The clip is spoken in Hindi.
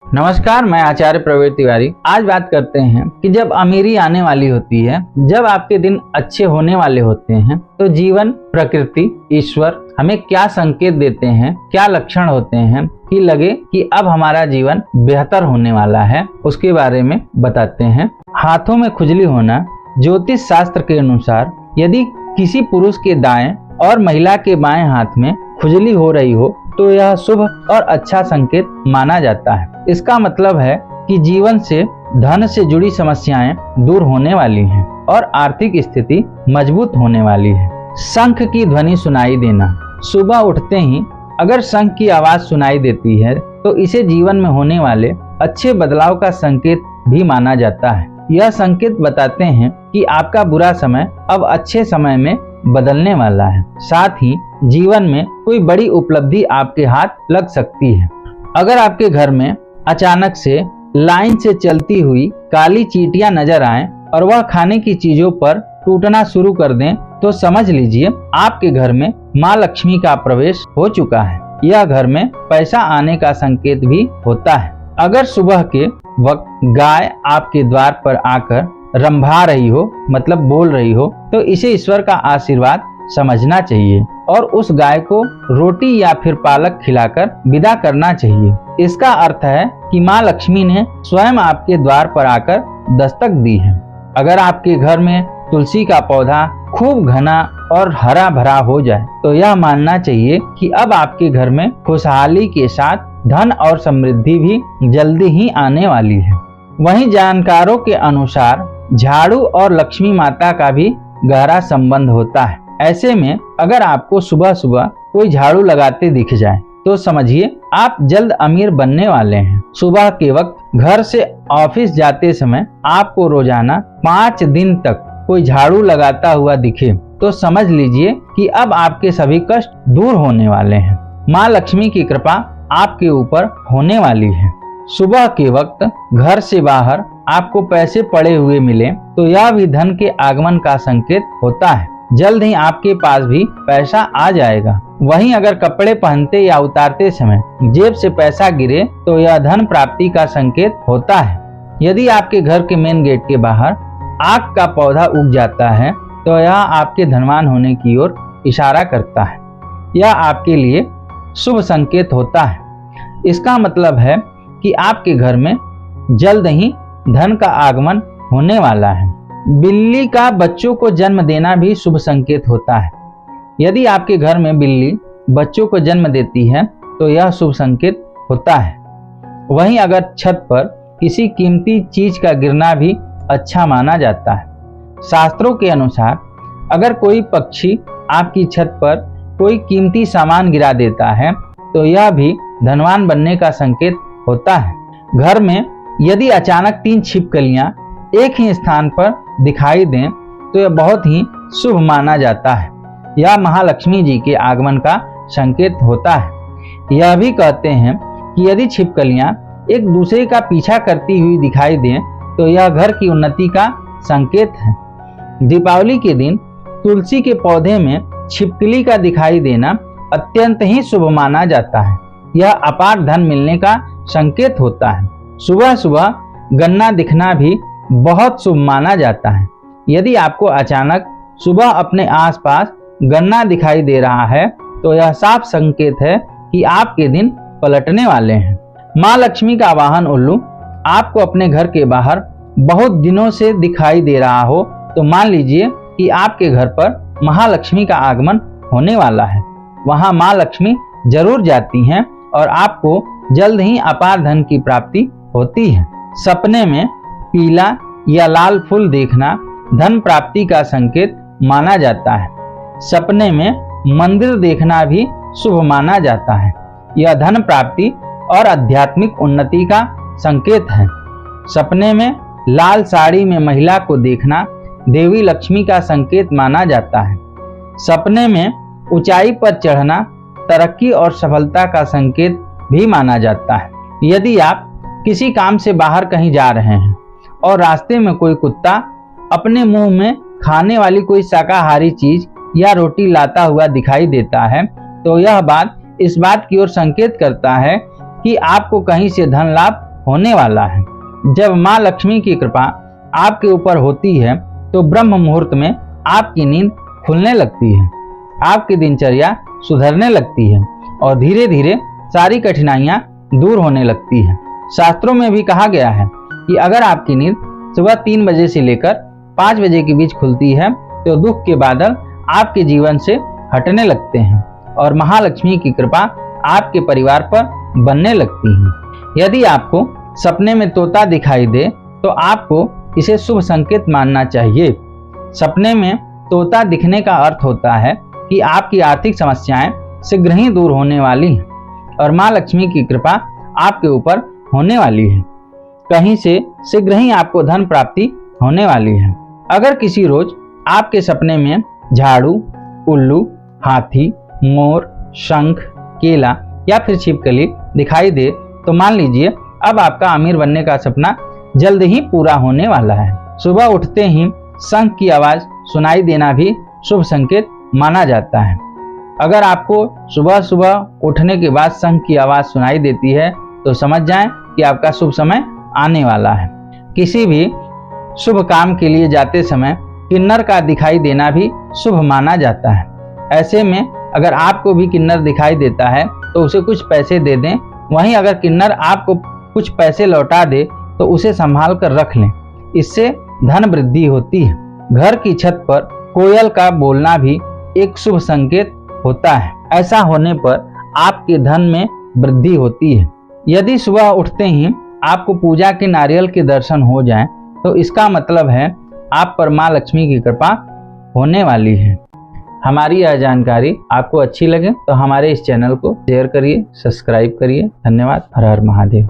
नमस्कार, मैं आचार्य प्रवीण तिवारी। आज बात करते हैं कि जब अमीरी आने वाली होती है, जब आपके दिन अच्छे होने वाले होते हैं, तो जीवन, प्रकृति, ईश्वर हमें क्या संकेत देते हैं, क्या लक्षण होते हैं कि लगे कि अब हमारा जीवन बेहतर होने वाला है, उसके बारे में बताते हैं। हाथों में खुजली होना। ज्योतिष शास्त्र के अनुसार यदि किसी पुरुष के दाएं और महिला के बाएं हाथ में खुजली हो रही हो तो यह शुभ और अच्छा संकेत माना जाता है। इसका मतलब है कि जीवन से, धन से जुड़ी समस्याएं दूर होने वाली हैं और आर्थिक स्थिति मजबूत होने वाली है। शंख की ध्वनि सुनाई देना। सुबह उठते ही अगर शंख की आवाज सुनाई देती है तो इसे जीवन में होने वाले अच्छे बदलाव का संकेत भी माना जाता है। यह संकेत बताते हैं कि आपका बुरा समय अब अच्छे समय में बदलने वाला है। साथ ही जीवन में कोई बड़ी उपलब्धि आपके हाथ लग सकती है। अगर आपके घर में अचानक से लाइन से चलती हुई काली चींटियां नजर आएं और वह खाने की चीजों पर टूटना शुरू कर दें तो समझ लीजिए आपके घर में माँ लक्ष्मी का प्रवेश हो चुका है। यह घर में पैसा आने का संकेत भी होता है। अगर सुबह के वक्त गाय आपके द्वार पर आकर रंभा रही हो, मतलब बोल रही हो, तो इसे ईश्वर का आशीर्वाद समझना चाहिए और उस गाय को रोटी या फिर पालक खिलाकर विदा करना चाहिए। इसका अर्थ है कि माँ लक्ष्मी ने स्वयं आपके द्वार पर आकर दस्तक दी है। अगर आपके घर में तुलसी का पौधा खूब घना और हरा भरा हो जाए तो यह मानना चाहिए कि अब आपके घर में खुशहाली के साथ धन और समृद्धि भी जल्दी ही आने वाली है। वहीं जानकारों के अनुसार झाड़ू और लक्ष्मी माता का भी गहरा संबंध होता है। ऐसे में अगर आपको सुबह सुबह कोई झाड़ू लगाते दिख जाए तो समझिए आप जल्द अमीर बनने वाले हैं। सुबह के वक्त घर से ऑफिस जाते समय आपको रोजाना 5 दिन तक कोई झाड़ू लगाता हुआ दिखे तो समझ लीजिए कि अब आपके सभी कष्ट दूर होने वाले हैं। माँ लक्ष्मी की कृपा आपके ऊपर होने वाली है। सुबह के वक्त घर से बाहर आपको पैसे पड़े हुए मिले तो यह भी धन के आगमन का संकेत होता है। जल्द ही आपके पास भी पैसा आ जाएगा। वहीं अगर कपड़े पहनते या उतारते समय जेब से पैसा गिरे तो यह धन प्राप्ति का संकेत होता है। यदि आपके घर के मेन गेट के बाहर आग का पौधा उग जाता है तो यह आपके धनवान होने की ओर इशारा करता है। यह आपके लिए शुभ संकेत होता है। इसका मतलब है कि आपके घर में जल्द ही धन का आगमन होने वाला है। बिल्ली का बच्चों को जन्म देना भी शुभ संकेत होता है। यदि आपके घर में बिल्ली बच्चों को जन्म देती है तो यह शुभ संकेत होता है। वहीं अगर छत पर किसी कीमती चीज का गिरना भी अच्छा माना जाता है। शास्त्रों के अनुसार अगर कोई पक्षी आपकी छत पर कोई कीमती सामान गिरा देता है तो यह भी धनवान बनने का संकेत होता है। घर में यदि अचानक 3 छिपकलियां एक ही स्थान पर दिखाई दें तो यह बहुत ही शुभ माना जाता है। यह महालक्ष्मी जी के आगमन का संकेत होता है। यह भी कहते हैं कि यदि छिपकलियां एक दूसरे का पीछा करती हुई दिखाई दें तो यह घर की उन्नति का संकेत है। दीपावली के दिन तुलसी के पौधे में छिपकली का दिखाई देना अत्यंत ही शुभ माना जाता है। यह अपार धन मिलने का संकेत होता है। सुबह सुबह गन्ना दिखना भी बहुत शुभ माना जाता है। यदि आपको अचानक सुबह अपने आसपास गन्ना दिखाई दे रहा है तो यह साफ संकेत है कि आपके दिन पलटने वाले हैं। माँ लक्ष्मी का वाहन उल्लू आपको अपने घर के बाहर बहुत दिनों से दिखाई दे रहा हो तो मान लीजिए कि आपके घर पर महालक्ष्मी का आगमन होने वाला है। वहाँ माँ लक्ष्मी जरूर जाती हैं और आपको जल्द ही अपार धन की प्राप्ति होती है। सपने में पीला या लाल फूल देखना धन प्राप्ति का संकेत माना जाता है। सपने में मंदिर देखना भी शुभ माना जाता है। यह धन प्राप्ति और आध्यात्मिक उन्नति का संकेत है। सपने में लाल साड़ी में महिला को देखना देवी लक्ष्मी का संकेत माना जाता है। सपने में ऊंचाई पर चढ़ना तरक्की और सफलता का संकेत भी माना जाता है। यदि आप किसी काम से बाहर कहीं जा रहे हैं और रास्ते में कोई कुत्ता अपने मुंह में खाने वाली कोई शाकाहारी चीज या रोटी लाता हुआ दिखाई देता है तो यह बात इस बात की ओर संकेत करता है कि आपको कहीं से धन लाभ होने वाला है। जब माँ लक्ष्मी की कृपा आपके ऊपर होती है तो ब्रह्म मुहूर्त में आपकी नींद खुलने लगती है, आपकी दिनचर्या सुधरने लगती है और धीरे धीरे सारी कठिनाइयाँ दूर होने लगती हैं। शास्त्रों में भी कहा गया है कि अगर आपकी नींद सुबह 3 बजे से लेकर 5 बजे के बीच खुलती है तो दुख के बादल आपके जीवन से हटने लगते हैं और महालक्ष्मी की कृपा आपके परिवार पर बनने लगती है। यदि आपको सपने में तोता दिखाई दे तो आपको इसे शुभ संकेत मानना चाहिए। सपने में तोता दिखने का अर्थ होता है कि आपकी आर्थिक समस्याएं शीघ्र ही दूर होने वाली हैं और माँ लक्ष्मी की कृपा आपके ऊपर होने वाली है। कहीं से शीघ्र ही आपको धन प्राप्ति होने वाली है। अगर किसी रोज आपके सपने में झाड़ू, उल्लू, हाथी, मोर, शंख, केला या फिर छिपकली दिखाई दे तो मान लीजिए अब आपका अमीर बनने का सपना जल्द ही पूरा होने वाला है। सुबह उठते ही शंख की आवाज सुनाई देना भी शुभ संकेत माना जाता है। अगर आपको सुबह सुबह उठने के बाद शंख की आवाज सुनाई देती है तो समझ जाएं कि आपका शुभ समय आने वाला है। किसी भी शुभ काम के लिए जाते समय किन्नर का दिखाई देना भी शुभ माना जाता है। ऐसे में अगर आपको भी किन्नर दिखाई देता है तो उसे कुछ पैसे दे दें। वहीं अगर किन्नर आपको कुछ पैसे लौटा दे तो उसे संभाल कर रख लें, इससे धन वृद्धि होती है। घर की छत पर कोयल का बोलना भी एक शुभ संकेत होता है। ऐसा होने पर आपके धन में वृद्धि होती है। यदि सुबह उठते ही आपको पूजा के नारियल के दर्शन हो जाएं, तो इसका मतलब है आप पर माँ लक्ष्मी की कृपा होने वाली है। हमारी यह जानकारी आपको अच्छी लगे तो हमारे इस चैनल को शेयर करिए, सब्सक्राइब करिए। धन्यवाद। हर हर महादेव।